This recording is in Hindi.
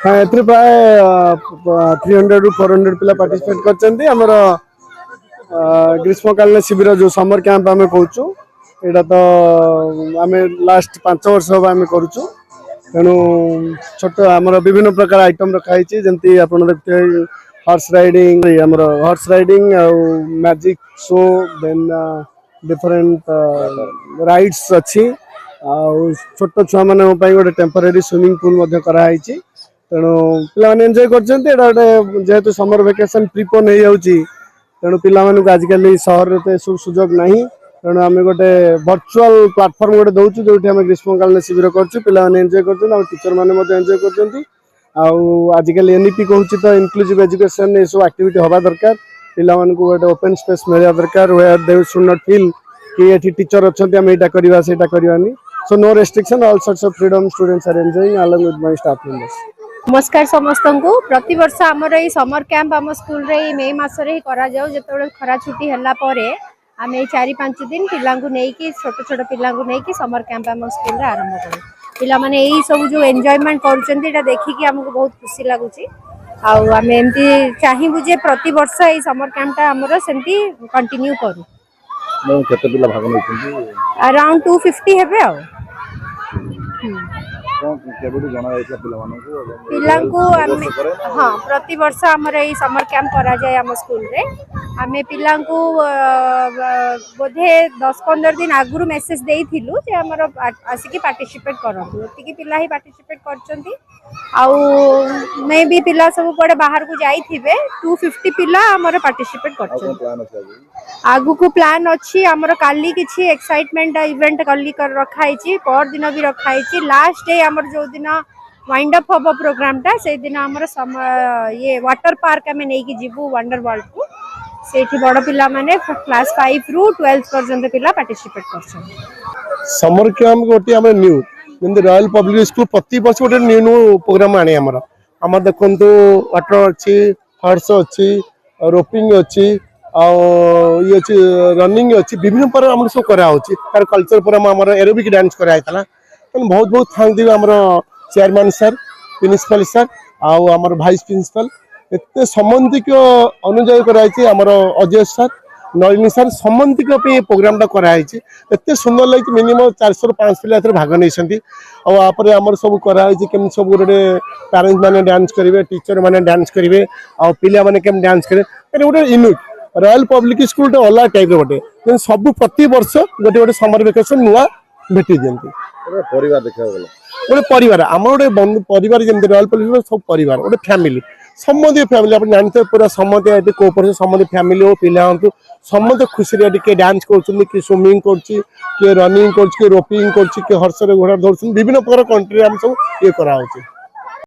हाँ ए प्राय 300 ରୁ 400 पिला पार्टिसिपेट करछन्ती हमर ग्रीष्मकालीन शिविर जो समर कैंप आम कहूँ यहाँ तो आम लास्ट 5 वर्ष हम आम करुचु तेणु छोट आमर विभिन्न प्रकार आइटम रखाई जमी आप देखते horse riding horse riding magic show then different rides अच्छी छोट छुआ मान गोटे टेम्पररी स्विमिंग पूल कराई तेणु पिला एंजॉय कर जेहेतु समर वेकेशन प्रिपोन हो जाऊँगी तेणु पिला आजिकल सहर में सुजोग ना तेणु आम गोटे वर्चुअल प्लाटफर्म गोटे दौचु जो ग्रीष्मकालीन शिविर करें एंजॉय कर टीचर मैंने एंजॉय कर आजिकल एनईपी कहूँ तो इनक्लूसिव एजुकेशन ये सब एक्टिविटी हवा दरकार पिला गोटे ओपन स्पेस मिलवा दरकार where they should not feel कि ये टीचर अच्छा आम यहाँ करवा करवानी so no restriction all sorts of freedom students are enjoying along with my staff members. नमस्कार समस्त को प्रति वर्ष आमर ये समर कैंप आम स्कूल रे मे मसरे करा जाऊ जो खरा छुट्टी है आम 4-5 दिन पिला छोट छोट पिला समर कैंप आम स्कूल रे आरंभ करूँ पिला माने यही सब जो एंजॉयमेंट करुँचा देखिकी आमको बहुत खुशी लगुच आम एमती चाहबू जे प्रति वर्ष ये समर कैंपटा आमर सेमती कंटिन्यू करूँ अराउंड 250 हेबे हाँ प्रति वर्ष आमर ये समर कैंप करा जाए आम स्कूल रे आमे पिला बोधे 10-15 दिन आगुरी मेसेज देइथिलु जे हमर आसिकी पार्टिसिपेट करथु एतिकी पिला ही पार्टिसिपेट करचंती आउ मे भी पिला सब पड़े बाहर को जाइथिबे 250 पिला हमर पार्टिसिपेट करचंती आगु को प्लान अछि हमर काली किछि एक्साइटमेंट इवेंट कल्ली कर रखाई छी पर दिन भी रखाई छी लास्ट डे हमर जो दिन वाइंड अप हबो प्रोग्राम टा से दिन हमर ये वाटर पार्क में नै कि जीवु वंडर वर्ल्ड को सेठी बड़ पिला माने क्लास 5 रु 12 पर्यंत पिला पार्टिसिपेट करछन समर कैंप गोटे हम न्यू जंदे रॉयल पब्लिक स्कूल प्रति वर्ष गोटे न्यू न्यू प्रोग्राम आने हमर देखंतु वाटर अछि हॉर्स अछि रोपिंग अछि आ ये अछि रनिंग अछि विभिन्न पर हम सब करा होछि तार कल्चर पर हमर एरोबिक डांस करा आइतला तो बहुत बहुत थैंक यू हमर चेयरमैन सर प्रिंसिपल सर आ हमर वाइस प्रिंसिपल एते संबंधिक अनुଯାयी कराई आमर अजय सर नलिनी सर संबंधिक प्रोग्राम टा कराई एते सुंदर लगे मिनिमम 400-500 पिला भाग नहीं आमर सब कराई केम सब गोटे पेरेंट्स मैंने डांस करेंगे टीचर मैंने डांस करेंगे आ पिला माने केम डांस करेंगे गोटे यूनिक रॉयल पब्लिक स्कूल गोटे अलग टाइप गोटे सब प्रति वर्ष गोटे गोटे समर वेकेशन नुआ भेटी दिखती परिवार देखा गोटे परिवार आम गोटे परिवार जमी रॉयल पब्लिक सब परिवार गोटे फैमिली समस्त फैमिली आप जानते पूरा समस्त कोपर समस्त फैमिली हो पिला हूँ समस्त खुशी किए डांस कर स्विमिंग कर रनिंग कर रोपिंग कर हर्ष घोड़ा धर विभिन्न प्रकार कंट्री सब ये कराऊँ।